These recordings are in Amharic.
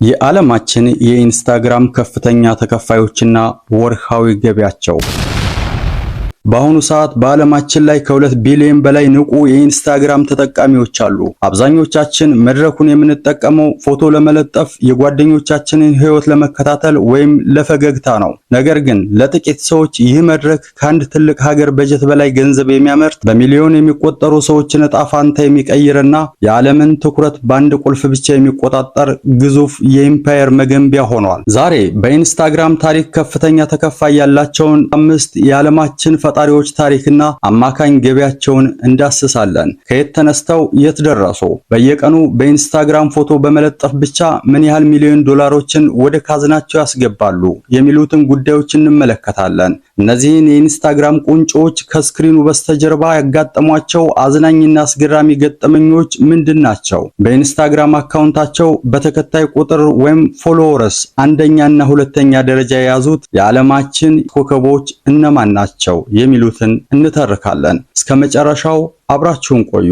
የዓለማችን የኢንስታግራም ከፍተኛ ተከፋዮችና ወርሃዊ ገቢያቸው። በአሁኑ ሰዓት በዓለማችን ላይ ከ2 ቢሊዮን በላይ ንቁ የኢንስታግራም ተጠቃሚዎች አሉ። አብዛኞቻችን መድረኩን የምንጠቀመው ፎቶ ለመለጠፍ፣ የጓደኞቻችንን ሕይወት ለመከታተል ወይም ለፈገግታ ነው። ነገር ግን ለጥቂት ሰዎች ይህ መድረክ ከአንድ ትልቅ ሀገር በጀት በላይ ገንዘብ የሚያመርት፣ በሚሊዮን የሚቆጠሩ ሰዎችን ዕጣ ፋንታ የሚቀይርና የዓለምን ትኩረት በአንድ ቁልፍ ብቻ የሚቆጣጠር ግዙፍ የኢምፓየር መገንቢያ ሆኗል። ዛሬ በኢንስታግራም ታሪክ ከፍተኛ ተከፋይ ያላቸውን 5 የዓለማችን ፈጣሪዎች ታሪክና አማካኝ ገቢያቸውን እንዳስሳለን። ከየት ተነስተው የት ደረሱ? በየቀኑ በኢንስታግራም ፎቶ በመለጠፍ ብቻ ምን ያህል ሚሊዮን ዶላሮችን ወደ ካዝናቸው ያስገባሉ? የሚሉትን ጉዳዮች እንመለከታለን። እነዚህን የኢንስታግራም ቁንጮች ከስክሪኑ በስተጀርባ ያጋጠሟቸው አዝናኝና አስገራሚ ገጠመኞች ምንድናቸው? በኢንስታግራም አካውንታቸው በተከታይ ቁጥር ወይም ፎሎወርስ አንደኛና ሁለተኛ ደረጃ የያዙት የዓለማችን ኮከቦች እነማን ናቸው? የሚሉትን እንተርካለን። እስከ መጨረሻው አብራችሁን ቆዩ።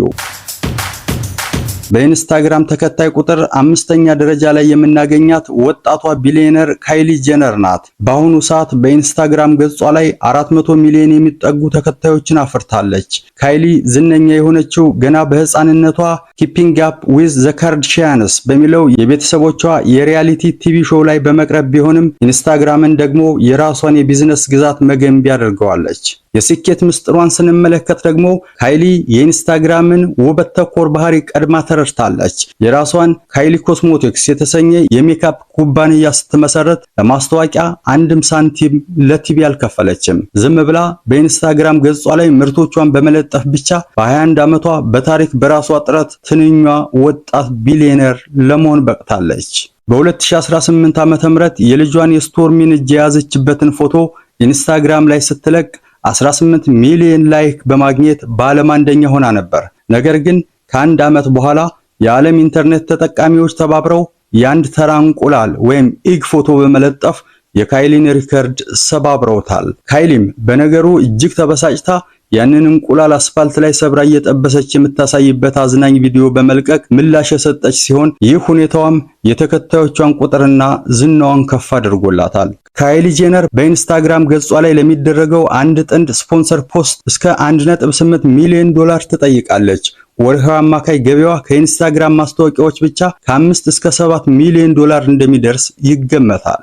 በኢንስታግራም ተከታይ ቁጥር 5ኛ ደረጃ ላይ የምናገኛት ወጣቷ ቢሊዮነር ካይሊ ጀነር ናት። በአሁኑ ሰዓት በኢንስታግራም ገጿ ላይ 400 ሚሊዮን የሚጠጉ ተከታዮችን አፍርታለች። ካይሊ ዝነኛ የሆነችው ገና በህፃንነቷ ኪፒንግ አፕ ዊዝ ዘ ካርዳሺያንስ በሚለው የቤተሰቦቿ የሪያሊቲ ቲቪ ሾው ላይ በመቅረብ ቢሆንም ኢንስታግራምን ደግሞ የራሷን የቢዝነስ ግዛት መገንቢያ አድርገዋለች። የስኬት ምስጢሯን ስንመለከት ደግሞ ካይሊ የኢንስታግራምን ውበት ተኮር ባህሪ ቀድማ ተረድታለች። የራሷን ካይሊ ኮስሞቲክስ የተሰኘ የሜካፕ ኩባንያ ስትመሰረት ለማስታወቂያ አንድም ሳንቲም ለቲቪ አልከፈለችም። ዝም ብላ በኢንስታግራም ገጿ ላይ ምርቶቿን በመለጠፍ ብቻ በ21 ዓመቷ በታሪክ በራሷ ጥረት ትንሿ ወጣት ቢሊዮነር ለመሆን በቅታለች። በ2018 ዓ.ም የልጇን የስቶርሚን እጅ የያዘችበትን ፎቶ ኢንስታግራም ላይ ስትለቅ 18 ሚሊዮን ላይክ በማግኘት በዓለም አንደኛ ሆና ነበር። ነገር ግን ከአንድ ዓመት በኋላ የዓለም ኢንተርኔት ተጠቃሚዎች ተባብረው የአንድ ተራ እንቁላል ወይም ኢግ ፎቶ በመለጠፍ የካይሊን ሪከርድ ሰባብረውታል። ካይሊም በነገሩ እጅግ ተበሳጭታ ያንን እንቁላል አስፋልት ላይ ሰብራ እየጠበሰች የምታሳይበት አዝናኝ ቪዲዮ በመልቀቅ ምላሽ የሰጠች ሲሆን ይህ ሁኔታዋም የተከታዮቿን ቁጥርና ዝናዋን ከፍ አድርጎላታል። ካይሊ ጄነር በኢንስታግራም ገጿ ላይ ለሚደረገው አንድ ጥንድ ስፖንሰር ፖስት እስከ 1.8 ሚሊዮን ዶላር ትጠይቃለች። ወርሃዊ አማካይ ገቢዋ ከኢንስታግራም ማስታወቂያዎች ብቻ ከ5 እስከ 7 ሚሊዮን ዶላር እንደሚደርስ ይገመታል።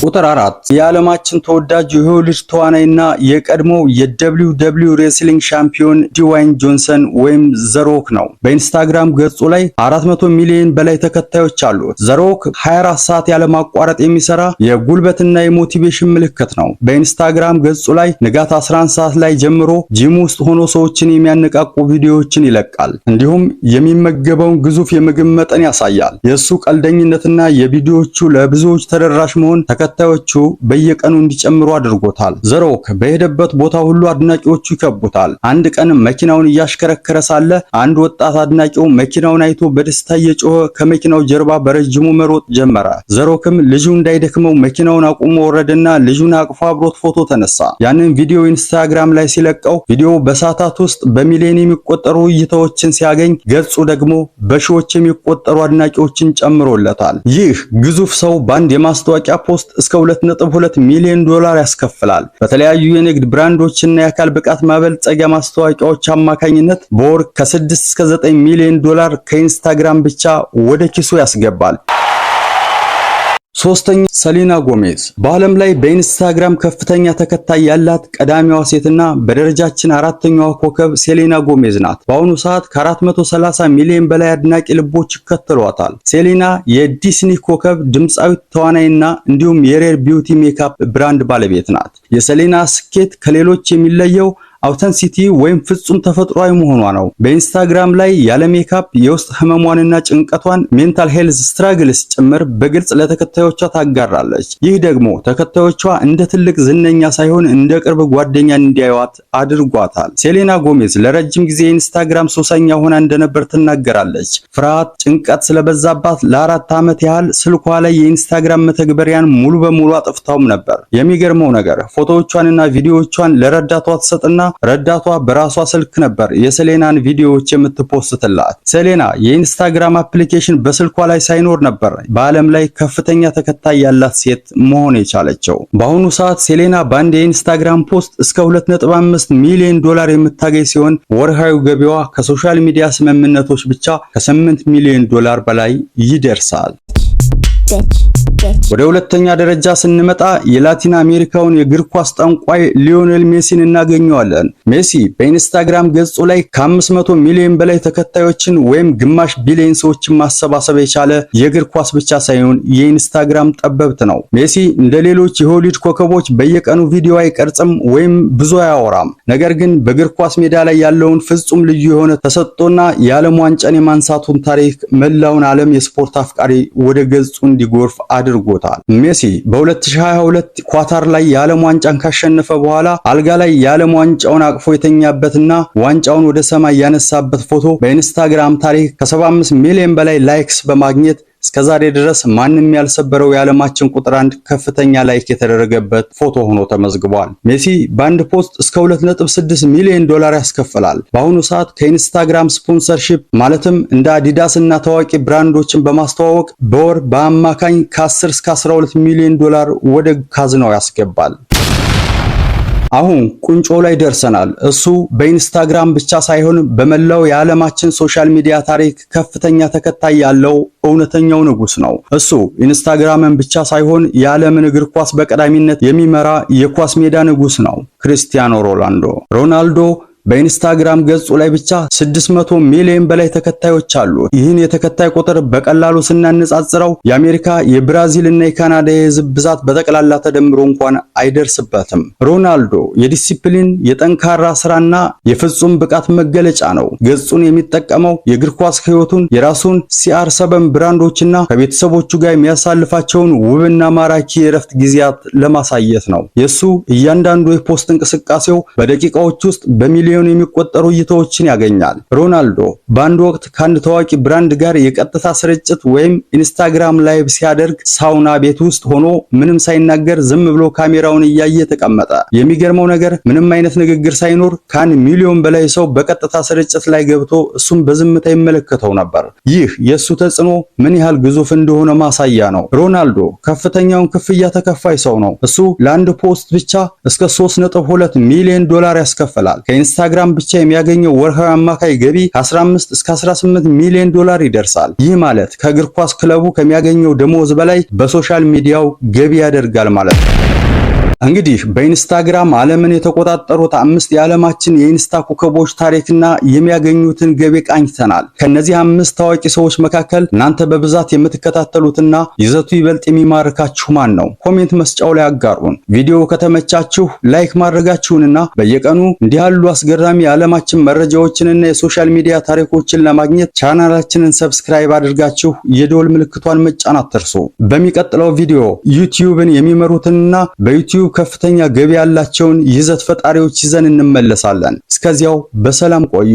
ቁጥር 4 የዓለማችን ተወዳጅ የሆሊውድ ተዋናይና የቀድሞው የWW ሬስሊንግ ሻምፒዮን ዲዋይን ጆንሰን ወይም ዘሮክ ነው። በኢንስታግራም ገጹ ላይ 400 ሚሊዮን በላይ ተከታዮች አሉት። ዘሮክ 24 ሰዓት ያለማቋረጥ የሚሰራ የጉልበትና የሞቲቬሽን ምልክት ነው። በኢንስታግራም ገጹ ላይ ንጋት 11 ሰዓት ላይ ጀምሮ ጂም ውስጥ ሆኖ ሰዎችን የሚያነቃቁ ቪዲዮዎችን ይለቃል። እንዲሁም የሚመገበውን ግዙፍ የምግብ መጠን ያሳያል። የእሱ ቀልደኝነትና የቪዲዮዎቹ ለብዙዎች ተደራሽ መሆን ተከታዮቹ በየቀኑ እንዲጨምሩ አድርጎታል። ዘሮክ በሄደበት ቦታ ሁሉ አድናቂዎቹ ይከቡታል። አንድ ቀን መኪናውን እያሽከረከረ ሳለ አንድ ወጣት አድናቂው መኪናውን አይቶ በደስታ እየጮኸ ከመኪናው ጀርባ በረጅሙ መሮጥ ጀመረ። ዘሮክም ልጁ እንዳይደክመው መኪናውን አቁሞ ወረደና ልጁን አቅፎ አብሮት ፎቶ ተነሳ። ያንን ቪዲዮ ኢንስታግራም ላይ ሲለቀው ቪዲዮ በሰዓታት ውስጥ በሚሊዮን የሚቆጠሩ እይታዎችን ሲያገኝ ገጹ ደግሞ በሺዎች የሚቆጠሩ አድናቂዎችን ጨምሮለታል። ይህ ግዙፍ ሰው በአንድ የማስታወቂያ ፖስት እስከ 2.2 ሚሊዮን ዶላር ያስከፍላል። በተለያዩ የንግድ ብራንዶችና የአካል ብቃት ማበልጸጊያ ማስታወቂያዎች አማካኝነት በወር ከ6 እስከ 9 ሚሊዮን ዶላር ከኢንስታግራም ብቻ ወደ ኪሱ ያስገባል። ሶስተኛ ሰሊና ጎሜዝ በዓለም ላይ በኢንስታግራም ከፍተኛ ተከታይ ያላት ቀዳሚዋ ሴትና በደረጃችን 4ኛዋ ኮከብ ሴሊና ጎሜዝ ናት። በአሁኑ ሰዓት ከ430 ሚሊዮን በላይ አድናቂ ልቦች ይከተሏታል። ሴሊና የዲስኒ ኮከብ ድምፃዊት፣ ተዋናይና እንዲሁም የሬር ቢዩቲ ሜካፕ ብራንድ ባለቤት ናት። የሰሊና ስኬት ከሌሎች የሚለየው አውተንሲቲ ወይም ፍጹም ተፈጥሯዊ መሆኗ ነው። በኢንስታግራም ላይ ያለ ሜካፕ የውስጥ ህመሟንና ጭንቀቷን ሜንታል ሄልዝ ስትራግልስ ጭምር በግልጽ ለተከታዮቿ ታጋራለች። ይህ ደግሞ ተከታዮቿ እንደ ትልቅ ዝነኛ ሳይሆን እንደ ቅርብ ጓደኛ እንዲያዩዋት አድርጓታል። ሴሊና ጎሜዝ ለረጅም ጊዜ ኢንስታግራም ሱሰኛ ሆና እንደነበር ትናገራለች። ፍርሃት፣ ጭንቀት ስለበዛባት ለ4 ዓመት ያህል ስልኳ ላይ የኢንስታግራም መተግበሪያን ሙሉ በሙሉ አጥፍታውም ነበር። የሚገርመው ነገር ፎቶዎቿንና ቪዲዮዎቿን ለረዳቷ ትሰጥና ረዳቷ በራሷ ስልክ ነበር የሴሌናን ቪዲዮዎች የምትፖስትላት። ሴሌና የኢንስታግራም አፕሊኬሽን በስልኳ ላይ ሳይኖር ነበር በዓለም ላይ ከፍተኛ ተከታይ ያላት ሴት መሆን የቻለችው። በአሁኑ ሰዓት ሴሌና በአንድ የኢንስታግራም ፖስት እስከ 2.5 ሚሊዮን ዶላር የምታገኝ ሲሆን ወርሃዊ ገቢዋ ከሶሻል ሚዲያ ስምምነቶች ብቻ ከ8 ሚሊዮን ዶላር በላይ ይደርሳል። ወደ ሁለተኛ ደረጃ ስንመጣ የላቲን አሜሪካውን የእግር ኳስ ጠንቋይ ሊዮኔል ሜሲን እናገኘዋለን። ሜሲ በኢንስታግራም ገጹ ላይ ከ500 ሚሊዮን በላይ ተከታዮችን ወይም ግማሽ ቢሊዮን ሰዎችን ማሰባሰብ የቻለ የእግር ኳስ ብቻ ሳይሆን የኢንስታግራም ጠበብት ነው። ሜሲ እንደ ሌሎች የሆሊውድ ኮከቦች በየቀኑ ቪዲዮ አይቀርጽም ወይም ብዙ አያወራም። ነገር ግን በእግር ኳስ ሜዳ ላይ ያለውን ፍጹም ልዩ የሆነ ተሰጥቶና የዓለም ዋንጫን የማንሳቱን ታሪክ መላውን ዓለም የስፖርት አፍቃሪ ወደ ገጹ እንዲጎርፍ አድርጎታል። ሜሲ በ2022 ኳታር ላይ የዓለም ዋንጫን ካሸነፈ በኋላ አልጋ ላይ የዓለም ዋንጫውን አቅፎ የተኛበትና ዋንጫውን ወደ ሰማይ ያነሳበት ፎቶ በኢንስታግራም ታሪክ ከ75 ሚሊዮን በላይ ላይክስ በማግኘት እስከዛሬ ድረስ ማንም ያልሰበረው የዓለማችን ቁጥር 1 ከፍተኛ ላይክ የተደረገበት ፎቶ ሆኖ ተመዝግቧል። ሜሲ በአንድ ፖስት እስከ 2.6 ሚሊዮን ዶላር ያስከፍላል። በአሁኑ ሰዓት ከኢንስታግራም ስፖንሰርሺፕ ማለትም እንደ አዲዳስ እና ታዋቂ ብራንዶችን በማስተዋወቅ በወር በአማካኝ ከ10 እስከ 12 ሚሊዮን ዶላር ወደ ካዝናው ያስገባል። አሁን ቁንጮ ላይ ደርሰናል። እሱ በኢንስታግራም ብቻ ሳይሆን በመላው የዓለማችን ሶሻል ሚዲያ ታሪክ ከፍተኛ ተከታይ ያለው እውነተኛው ንጉስ ነው። እሱ ኢንስታግራምን ብቻ ሳይሆን የዓለምን እግር ኳስ በቀዳሚነት የሚመራ የኳስ ሜዳ ንጉስ ነው። ክርስቲያኖ ሮናልዶ በኢንስታግራም ገጹ ላይ ብቻ 600 ሚሊዮን በላይ ተከታዮች አሉት። ይህን የተከታይ ቁጥር በቀላሉ ስናነጻጽረው የአሜሪካ፣ የብራዚል እና የካናዳ የህዝብ ብዛት በጠቅላላ ተደምሮ እንኳን አይደርስበትም። ሮናልዶ የዲሲፕሊን የጠንካራ ስራና የፍጹም ብቃት መገለጫ ነው። ገጹን የሚጠቀመው የእግር ኳስ ህይወቱን፣ የራሱን CR7 ብራንዶችና ከቤተሰቦቹ ጋር የሚያሳልፋቸውን ውብና ማራኪ የእረፍት ጊዜያት ለማሳየት ነው። የሱ እያንዳንዱ የፖስት እንቅስቃሴው በደቂቃዎች ውስጥ በሚሊዮን የሚቆጠሩ እይታዎችን ያገኛል። ሮናልዶ በአንድ ወቅት ከአንድ ታዋቂ ብራንድ ጋር የቀጥታ ስርጭት ወይም ኢንስታግራም ላይቭ ሲያደርግ ሳውና ቤት ውስጥ ሆኖ ምንም ሳይናገር ዝም ብሎ ካሜራውን እያየ ተቀመጠ። የሚገርመው ነገር ምንም አይነት ንግግር ሳይኖር ከ1 ሚሊዮን በላይ ሰው በቀጥታ ስርጭት ላይ ገብቶ እሱም በዝምታ ይመለከተው ነበር። ይህ የሱ ተጽዕኖ ምን ያህል ግዙፍ እንደሆነ ማሳያ ነው። ሮናልዶ ከፍተኛውን ክፍያ ተከፋይ ሰው ነው። እሱ ለአንድ ፖስት ብቻ እስከ 3.2 ሚሊዮን ዶላር ያስከፍላል። ኢንስታግራም ብቻ የሚያገኘው ወርሃዊ አማካይ ገቢ ከ15 እስከ 18 ሚሊዮን ዶላር ይደርሳል። ይህ ማለት ከእግር ኳስ ክለቡ ከሚያገኘው ደሞዝ በላይ በሶሻል ሚዲያው ገቢ ያደርጋል ማለት ነው። እንግዲህ በኢንስታግራም ዓለምን የተቆጣጠሩት 5 የዓለማችን የኢንስታ ኮከቦች ታሪክና የሚያገኙትን ገቢ ቃኝተናል። ከነዚህ 5 ታዋቂ ሰዎች መካከል እናንተ በብዛት የምትከታተሉትና ይዘቱ ይበልጥ የሚማርካችሁ ማን ነው? ኮሜንት መስጫው ላይ አጋሩን። ቪዲዮ ከተመቻችሁ ላይክ ማድረጋችሁንና በየቀኑ እንዲህ ያሉ አስገራሚ የዓለማችን መረጃዎችንና የሶሻል ሚዲያ ታሪኮችን ለማግኘት ቻናላችንን ሰብስክራይብ አድርጋችሁ የደወል ምልክቷን መጫን አትርሱ። በሚቀጥለው ቪዲዮ ዩቲዩብን የሚመሩትንና በዩቲዩብ ከፍተኛ ገቢ ያላቸውን ይዘት ፈጣሪዎች ይዘን እንመለሳለን። እስከዚያው በሰላም ቆዩ።